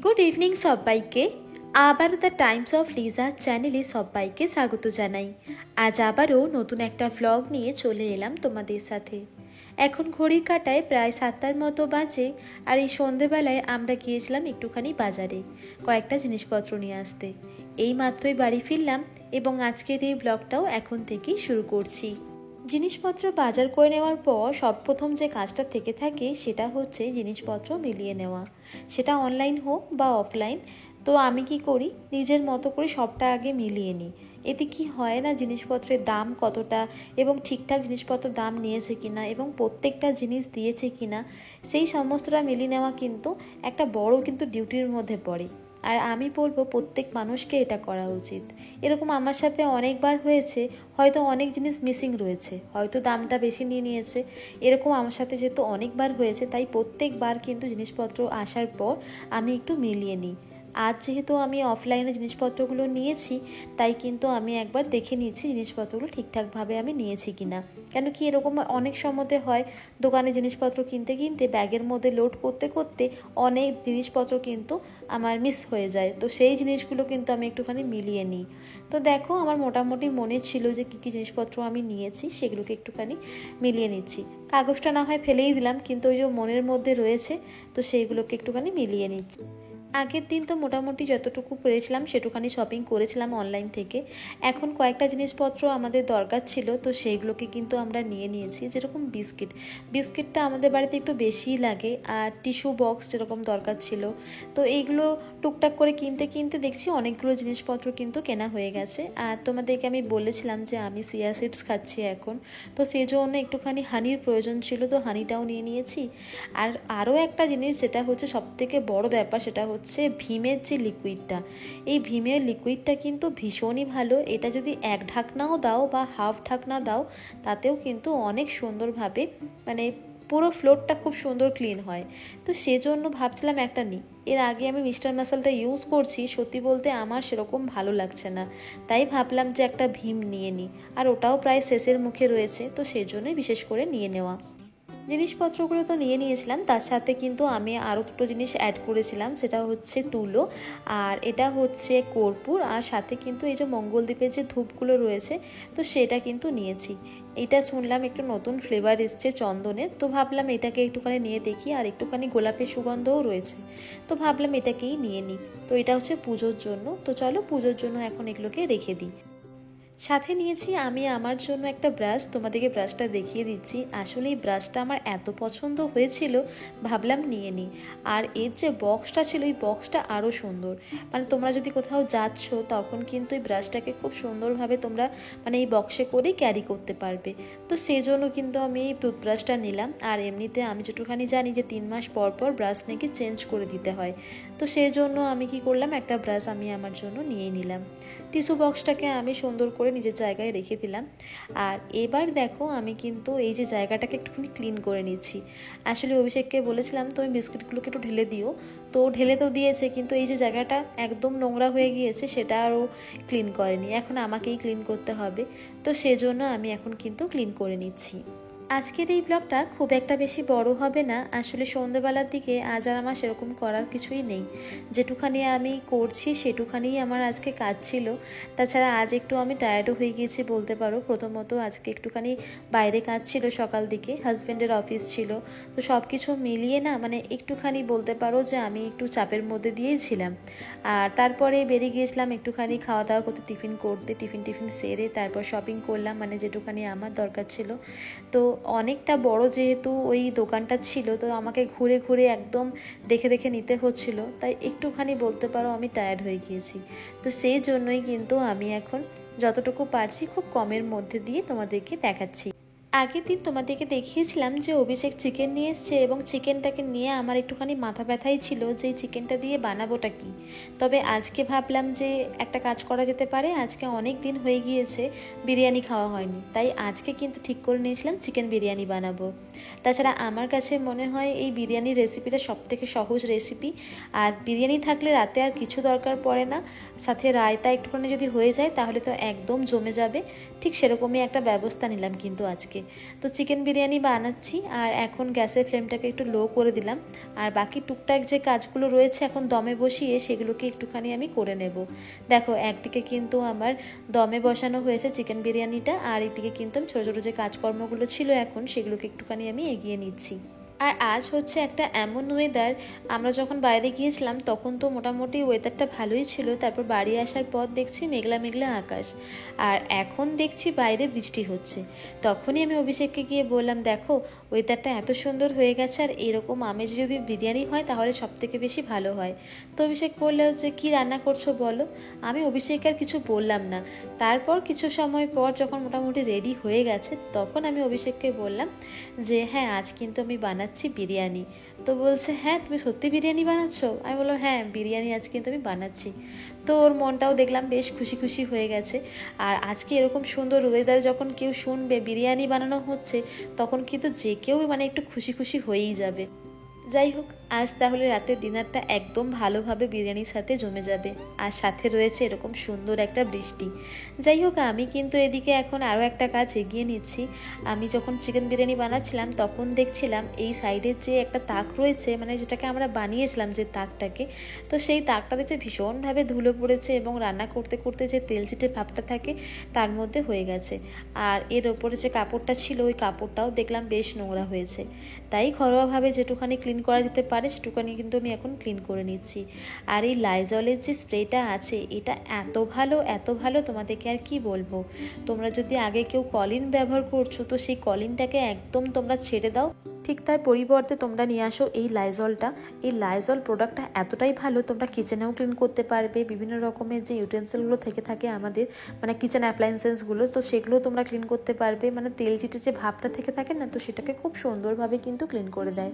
Good evening সবাইকে। আবারও the Times of Liza চ্যানেলে সবাইকে স্বাগত জানাই। আজ আবারও নতুন একটা ভ্লগ নিয়ে চলে এলাম তোমাদের সাথে। এখন ঘড়ির কাঁটায় প্রায় 7টার মতো বাজে, আর এই সন্ধেবেলায় আমরা গিয়েছিলাম একটুখানি বাজারে কয়েকটা জিনিসপত্র নিয়ে আসতে। এই মাত্রই বাড়ি ফিরলাম এবং আজকের এই ব্লগটাও এখন থেকেই শুরু করছি। জিনিসপত্র বাজার করে নেওয়ার পর সর্বপ্রথম যে কাজটা থেকে থাকে সেটা হচ্ছে জিনিসপত্র মিলিয়ে নেওয়া, সেটা অনলাইন হোক বা অফলাইন। তো আমি কি করি, নিজের মতো করে সবটা আগে মিলিয়ে নিই। এতে কি হয় না, জিনিসপত্রের দাম কতটা এবং ঠিকঠাক জিনিসপত্রের দাম নিয়েছে কিনা এবং প্রত্যেকটা জিনিস দিয়েছে কিনা, সেই সমস্তটা মিলিয়ে নেওয়া কিন্তু একটা বড় কিন্তু ডিউটির মধ্যে পড়ে। আর আমি বলবো প্রত্যেক মানুষকে এটা করা উচিত। এরকম আমার সাথে অনেকবার হয়েছে, হয়তো অনেক জিনিস মিসিং রয়েছে, হয়তো দামটা বেশি নিয়ে নিয়েছে, এরকম আমার সাথে যেহেতু অনেকবার হয়েছে তাই প্রত্যেকবার কিন্তু জিনিসপত্র আসার পর আমি একটু মিলিয়ে নিই। আজ যেহেতু আমি অফলাইনে জিনিসপত্রগুলো নিয়েছি তাই কিন্তু আমি একবার দেখে নিয়েছি জিনিসপত্রগুলো ঠিকঠাকভাবে আমি নিয়েছি কিনা। কেন কি এরকম অনেক সময়তে হয়, দোকানে জিনিসপত্র কিনতে কিনতে ব্যাগের মধ্যে লোড করতে করতে অনেক জিনিসপত্র কিন্তু আমার মিস হয়ে যায়। তো সেই জিনিসগুলো কিন্তু আমি একটুখানি মিলিয়ে নিই। তো দেখো, আমার মোটামুটি মনে ছিল যে কী কী জিনিসপত্র আমি নিয়েছি সেগুলোকে একটুখানি মিলিয়ে নিচ্ছি। কাগজটা না হয় ফেলেই দিলাম, কিন্তু ওই যে মনের মধ্যে রয়েছে, তো সেইগুলোকে একটুখানি মিলিয়ে নিচ্ছি। আগের দিন তো মোটামুটি যতটুকু পেরেছিলাম সেটুখানি শপিং করেছিলাম অনলাইন থেকে। এখন কয়েকটা জিনিসপত্র আমাদের দরকার ছিল, তো সেইগুলোকে কিন্তু আমরা নিয়ে নিয়েছি। যেরকম বিস্কিটটা আমাদের বাড়িতে একটু বেশিই লাগে, আর টিস্যু বক্স যেরকম দরকার ছিল। তো এইগুলো টুকটাক করে কিনতে কিনতে দেখছি অনেকগুলো জিনিসপত্র কিন্তু কেনা হয়ে গেছে। আর তোমাদেরকে আমি বলেছিলাম যে আমি চিয়া সিডস খাচ্ছি এখন, তো সেই জন্য একটুখানি হানির প্রয়োজন ছিল, তো হানিটাও নিয়ে নিয়েছি। আর আরও একটা জিনিস যেটা হচ্ছে সবথেকে বড় ব্যাপার, সেটা হচ্ছে ভীমের যে লিকুইডটা। এই ভীমের লিকুইডটা কিন্তু ভীষণই ভালো। এটা যদি এক ঢাকনাও দাও বা হাফ ঢাকনা দাও, তাতেও কিন্তু অনেক সুন্দরভাবে মানে পুরো ফ্লোরটা খুব সুন্দর ক্লিন হয়। তো সেজন্য ভাবছিলাম একটা নিই। এর আগে আমি মিস্টার মাসালটা ইউজ করছি, সত্যি বলতে আমার সেরকম ভালো লাগছে না, তাই ভাবলাম যে একটা ভীম নিয়ে নিই। আর ওটাও প্রায় শেষের মুখে রয়েছে, তো সেজন্যই বিশেষ করে নিয়ে নেওয়া। জিনিসপত্রগুলো তো নিয়ে নিয়েছিলাম, তার সাথে কিন্তু আমি আরও দুটো জিনিস অ্যাড করেছিলাম। সেটা হচ্ছে তুলো, আর এটা হচ্ছে কর্পূর, আর সাথে কিন্তু এই যে মঙ্গলদ্বীপের যে ধূপগুলো রয়েছে, তো সেটা কিন্তু নিয়েছি। এটা শুনলাম একটু নতুন ফ্লেভার এসছে চন্দনের, তো ভাবলাম এটাকে একটুখানি নিয়ে দেখি। আর একটুখানি গোলাপের সুগন্ধও রয়েছে, তো ভাবলাম এটাকেই নিয়ে নিই। তো এটা হচ্ছে পুজোর জন্য, তো চলো পুজোর জন্য এখন এগুলোকে রেখে দিই। সাথে নিয়েছি আমি আমার জন্য একটা ব্রাশ, তোমাদেরকে ব্রাশটা দেখিয়ে দিচ্ছি। আসলে এই ব্রাশটা আমার এত পছন্দ হয়েছিল, ভাবলাম নিয়ে নিই। আর এর যে বক্সটা ছিল, এই বক্সটা আরও সুন্দর। মানে তোমরা যদি কোথাও যাচ্ছ তখন কিন্তু এই ব্রাশটাকে খুব সুন্দরভাবে তোমরা মানে এই বক্সে করেই ক্যারি করতে পারবে। তো সেজন্য কিন্তু আমি এই টুথব্রাশটা নিলাম। আর এমনিতে আমি যেটুখানি জানি যে 3 মাস পর পর ব্রাশ নাকি চেঞ্জ করে দিতে হয়, তো সেই জন্য আমি কি করলাম, একটা ব্রাশ আমি আমার জন্য নিয়ে নিলাম। টিস্যু বক্সটাকে আমি সুন্দর করে নিজের জায়গায় রেখে দিলাম। আর এবার দেখো, আমি কিন্তু এই যে জায়গাটাকে একটুখানি ক্লিন করে নিচ্ছি। আসলে অভিষেককে বলেছিলাম তুমি বিস্কিটগুলোকে একটু ঢেলে দিও, তো ঢেলে তো দিয়েছে, কিন্তু এই যে জায়গাটা একদম নোংরা হয়ে গিয়েছে সেটা আরও ক্লিন করেনি, এখন আমাকেই ক্লিন করতে হবে। তো সেজন্য আমি এখন কিন্তু ক্লিন করে নিচ্ছি। আজকের এই ব্লগটা খুব একটা বেশি বড় হবে না। আসলে সন্ধ্যেবেলার দিকে আজ আর আমার সেরকম করার কিছুই নেই, যেটুখানি আমি করছি সেটুখানিই আমার আজকে কাজ ছিল। তাছাড়া আজ একটু আমি টায়ার্ডও হয়ে গিয়েছি বলতে পারো। প্রথমত আজকে একটুখানি বাইরে কাজ ছিল, সকাল দিকে হাজব্যান্ডের অফিস ছিল, তো সব কিছু মিলিয়ে না মানে একটুখানি বলতে পারো যে আমি একটু চাপের মধ্যে দিয়েই ছিলাম। আর তারপরে বেরিয়ে গিয়েছিলাম একটুখানি খাওয়া দাওয়া করতে, টিফিন করতে, টিফিন সেরে তারপর শপিং করলাম, মানে যেটুখানি আমার দরকার ছিল। তো অনেকটা বড় যেহেতু ওই দোকানটা ছিল, তো আমাকে ঘুরে ঘুরে একদম দেখে দেখে নিতে হচ্ছিল, তাই একটুখানি বলতে পারো আমি টায়ার্ড হয়ে গিয়েছি। তো সেই জন্যই কিন্তু আমি এখন যতটুকু পারছি খুব কমের মধ্যে দিয়ে তোমাদেরকে দেখাচ্ছি। আগের দিন তোমাদেরকে দেখিয়েছিলাম যে অভিষেক চিকেন নিয়ে এসছে, এবং চিকেনটাকে নিয়ে আমার একটুখানি মাথা ব্যথাই ছিল যে এই চিকেনটা দিয়ে বানাবোটা কি। তবে আজকে ভাবলাম যে একটা কাজ করা যেতে পারে, আজকে অনেক দিন হয়ে গিয়েছে বিরিয়ানি খাওয়া হয়নি, তাই আজকে কিন্তু ঠিক করে নিয়েছিলাম চিকেন বিরিয়ানি বানাবো। তাছাড়া আমার কাছে মনে হয় এই বিরিয়ানির রেসিপিটা সবথেকে সহজ রেসিপি। আর বিরিয়ানি থাকলে রাতে আর কিছু দরকার পড়ে না, সাথে রায়তা একটুখানি যদি হয়ে যায় তাহলে তো একদম জমে যাবে। ঠিক সেরকমই একটা ব্যবস্থা নিলাম কিন্তু আজকে। তো চিকেন বিরিয়ানি বানাচ্ছি আর এখন গ্যাসের ফ্লেমটাকে একটু লো করে দিলাম। আর বাকি টুকটাক যে কাজগুলো রয়েছে এখন দমে বসিয়ে সেগুলোকে একটুখানি আমি করে নেব। দেখো একদিকে কিন্তু আমার দমে বসানো হয়েছে চিকেন বিরিয়ানিটা, আর একদিকে কিন্তু ছোটো ছোটো যে কাজকর্মগুলো ছিল এখন সেগুলোকে একটুখানি আমি এগিয়ে নিচ্ছি। আর আজ হচ্ছে একটা এমন ওয়েদার, আমরা যখন বাইরে গিয়েছিলাম তখন তো মোটামুটি ওয়েদারটা ভালোই ছিল, তারপর বাড়ি আসার পর দেখছি মেঘলা মেঘলা আকাশ, আর এখন দেখছি বাইরে বৃষ্টি হচ্ছে। তখনই আমি অভিষেককে গিয়ে বললাম, দেখো ওয়েদারটা এত সুন্দর হয়ে গেছে, আর এরকম আমেজে যদি বিরিয়ানি হয় তাহলে সব থেকে বেশি ভালো হয়। তো অভিষেক বললো যে কী রান্না করছো বলো। আমি অভিষেককে আর কিছু বললাম না। তারপর কিছু সময় পর যখন মোটামুটি রেডি হয়ে গেছে তখন আমি অভিষেককে বললাম যে হ্যাঁ আজ কিন্তু আমি বানাচ্ছি বিরিয়ানি। তো বলছে হ্যাঁ তুমি সত্যি বিরিয়ানি বানাচ্ছো? আমি বললাম হ্যাঁ বিরিয়ানি আজ কিন্তু আমি বানাচ্ছি। তো ওর মনটাও দেখলাম বেশ খুশি খুশি হয়ে গেছে। আর আজকে এরকম সুন্দর ওয়েদার যখন কেউ শুনবে বিরিয়ানি বানানো হচ্ছে তখন কিন্তু যে কেউ মানে একটু খুশি খুশি হয়েই যাবে। যাই হোক, আজ তাহলে রাতের ডিনারটা একদম ভালোভাবে বিরিয়ানির সাথে জমে যাবে, আর সাথে রয়েছে এরকম সুন্দর একটা বৃষ্টি। যাই হোক, আমি কিন্তু এদিকে এখন আরও একটা কাজ এগিয়ে নিচ্ছি। আমি যখন চিকেন বিরিয়ানি বানাচ্ছিলাম তখন দেখছিলাম এই সাইডের যে একটা তাক রয়েছে, মানে যেটাকে আমরা বানিয়েছিলাম যে তাকটাকে, তো সেই তাকটাতে যে ভীষণভাবে ধুলো পড়েছে এবং রান্না করতে করতে যে তেল চিটে ভাবটা থাকে তার মধ্যে হয়ে গেছে। আর এর ওপরে যে কাপড়টা ছিল ওই কাপড়টাও দেখলাম বেশ নোংরা হয়েছে। তাই ঘরোয়াভাবে যেটুখানি ক্লিন করা যেতে পারে সেটুখানি কিন্তু আমি এখন ক্লিন করে নিচ্ছি। আর এই লাইজলের যে স্প্রেটা আছে এটা এত ভালো তোমাদেরকে আর কি বলবো। তোমরা যদি আগে কেউ কলিন ব্যবহার করছো তো সেই কলিনটাকে একদম তোমরা ছেড়ে দাও, ঠিক তার পরিবর্তে তোমরা নিয়ে আসো এই লাইজলটা। এই লাইজল প্রোডাক্টটা এতটাই ভালো, তোমরা কিচেনেও ক্লিন করতে পারবে, বিভিন্ন রকমের যে ইউটেন্সিলগুলো থেকে থাকে আমাদের মানে কিচেন অ্যাপ্লায়েন্সেসগুলো, তো সেগুলো তোমরা ক্লিন করতে পারবে। মানে তেল চিটে যে ভাবটা থেকে থাকে না, তো সেটাকে খুব সুন্দরভাবে কিন্তু ক্লিন করে দেয়।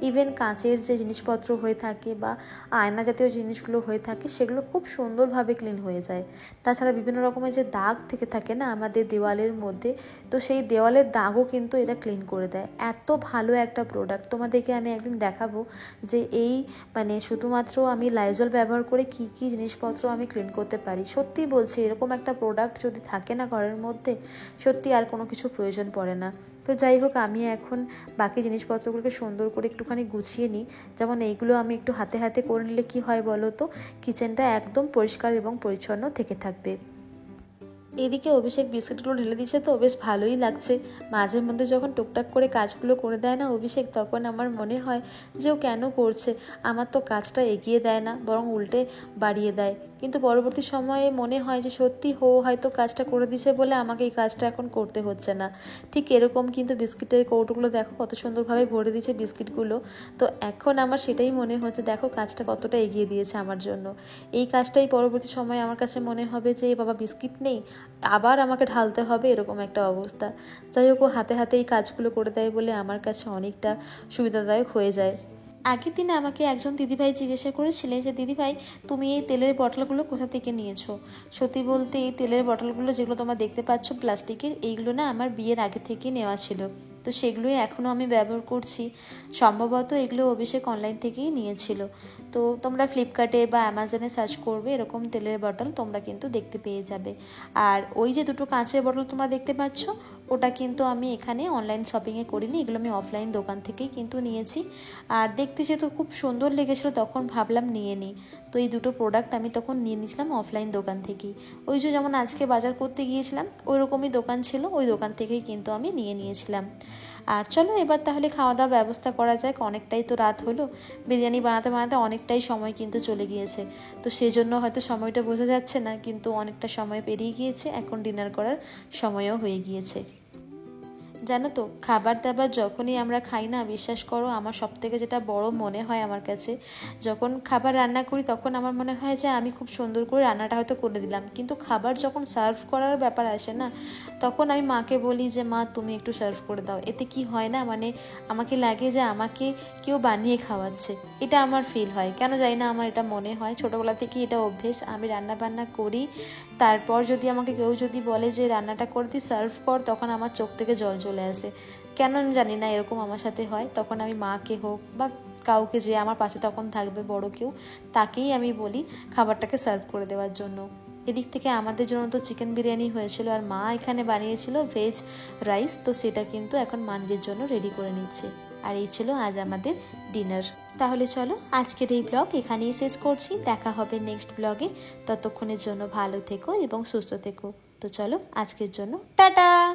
ইভেন কাঁচের যে জিনিসপত্র হয়ে থাকে বা আয়না জাতীয় জিনিসগুলো হয়ে থাকে সেগুলো খুব সুন্দরভাবে ক্লিন হয়ে যায়। তাছাড়া বিভিন্ন রকমের যে দাগ থেকে থাকে না আমাদের দেওয়ালের মধ্যে, তো সেই দেওয়ালের দাগও কিন্তু এটা ক্লিন করে দেয়। এত ভালো একটা প্রোডাক্ট, তোমাদেরকে আমি একদিন দেখাবো যে এই মানে শুধুমাত্র আমি লাইজল ব্যবহার করে কি কি জিনিসপত্র আমি ক্লিন করতে পারি। সত্যি বলছি, এরকম একটা প্রোডাক্ট যদি থাকে না ঘরের মধ্যে, সত্যি আর কোনো কিছু প্রয়োজন পড়ে না। তো যাই হোক, আমি এখন বাকি জিনিসপত্রগুলোকে সুন্দর করে একটুখানি গুছিয়ে নিই। যেমন এইগুলো আমি একটু হাতে হাতে করে নিলে কি হয় বলো তো, কিচেনটা একদম পরিষ্কার এবং পরিচ্ছন্ন থেকে থাকবে। এদিকে অভিষেক বিস্কিটগুলো ঢেলে দিচ্ছে, তো বেশ ভালোই লাগছে। মাঝে মধ্যে যখন টুকটাক করে কাজগুলো করে দেয় না অভিষেক, তখন আমার মনে হয় যে ও কেন করছে, আমার তো কাজটা এগিয়ে দেয় না বরং উল্টে বাড়িয়ে দেয়। কিন্তু পরবর্তী সময়ে মনে হয় যে সত্যি হয়তো কাজটা করে দিছে বলে আমাকে এই কাজটা এখন করতে হচ্ছে না। ঠিক এরকম কিন্তু বিস্কিটের কৌটোগুলো দেখো কত সুন্দরভাবে ভরে দিয়েছে বিস্কিটগুলো। তো এখন আমার সেটাই মনে হচ্ছে, দেখো কাজটা কতটা এগিয়ে দিয়েছে আমার জন্য। এই কাজটাই পরবর্তী সময়ে আমার কাছে মনে হবে যে বাবা বিস্কিট নেই, আবার আমাকে ঢালতে হবে, এরকম একটা অবস্থা। যাই হোক, ও হাতে হাতে এই কাজগুলো করে দেয় বলে আমার কাছে অনেকটা সুবিধাদায়ক হয়ে যায়। আগের দিনে আমাকে একজন দিদিভাই জিজ্ঞাসা করেছিলেন যে দিদিভাই তুমি এই তেলের বটলগুলো কোথা থেকে নিয়েছো। সত্যি বলতে এই তেলের বটলগুলো যেগুলো তোমরা দেখতে পাচ্ছ প্লাস্টিকের, এইগুলো না আমার বিয়ের আগে থেকেই নেওয়া ছিল, তো সেগুলোই এখনও আমি ব্যবহার করছি। সম্ভবত এগুলো অভিষেক অনলাইন থেকেই নিয়েছিল। তো তোমরা ফ্লিপকার্টে বা অ্যামাজনে সার্চ করবে, এরকম তেলের বটল তোমরা কিন্তু দেখতে পেয়ে যাবে। আর ওই যে দুটো কাঁচের বটল তোমরা দেখতে পাচ্ছ, ওটা কিন্তু আমি এখানে অনলাইন শপিংয়ে করিনি, এগুলো আমি অফলাইন দোকান থেকেই কিন্তু নিয়েছি। আর দেখতে যেহেতু খুব সুন্দর লেগেছিলো তখন ভাবলাম নিয়ে নিই। তো এই দুটো প্রোডাক্ট আমি তখন নিয়ে নিয়েছিলাম অফলাইন দোকান থেকেই। ওই যে যেমন আজকে বাজার করতে গিয়েছিলাম ওই রকমই দোকান ছিল, ওই দোকান থেকেই কিন্তু আমি নিয়ে নিয়েছিলাম। আর চলো এবার তাহলে খাওয়া দাওয়া ব্যবস্থা করা যাক, অনেকটাই তো রাত হলো। বিরিয়ানি বানাতে বানাতে অনেকটাই সময় কিন্তু চলে গিয়েছে, তো সেজন্য হয়তো সময়টা বোঝা যাচ্ছে না, কিন্তু অনেকটা সময় পেরিয়ে গিয়েছে, এখন ডিনার করার সময়ও হয়ে গিয়েছে। জানো তো, খাবার দাবার যখনই আমরা খাই না, বিশ্বাস করো আমার সবথেকে যেটা বড় মনে হয় আমার কাছে, যখন খাবার রান্না করি তখন আমার মনে হয় যে আমি খুব সুন্দর করে রান্নাটা হয়তো করে দিলাম, কিন্তু খাবার যখন সার্ভ করার ব্যাপার আসে না, তখন আমি মাকে বলি যে মা তুমি একটু সার্ভ করে দাও। এতে কি হয় না, মানে আমাকে লাগে যে আমাকে কেউ বানিয়ে খাওয়াচ্ছে, এটা আমার ফিল হয়। কেন জানি না আমার এটা মনে হয়, ছোটোবেলা থেকেই এটা অভ্যেস। আমি রান্না বান্না করি, তারপর যদি আমাকে কেউ যদি বলে যে রান্নাটা করে তুই সার্ভ কর, তখন আমার চোখ থেকে জল চলে আসে। কেন জানি না এরকম আমার সাথে হয়। তখন আমি মাকে হোক বা কাউকে যে আমার পাশে তখন থাকবে বড় কেউ, তাকেই আমি বলি খাবারটাকে সার্ভ করে দেওয়ার জন্য। এদিক থেকে আমাদের জন্য তো চিকেন বিরিয়ানি হয়েছিল, আর মা এখানে বানিয়েছিল ভেজ রাইস, তো সেটা কিন্তু এখন মানজির জন্য রেডি করে নিচ্ছে। আর এই ছিল আজ আমাদের ডিনার। তাহলে চলো আজকের এই ব্লগ এখানেই শেষ করছি, দেখা হবে নেক্সট ব্লগে। ততক্ষণের জন্য ভালো থেকো এবং সুস্থ থেকো। তো চলো আজকের জন্য টাটা।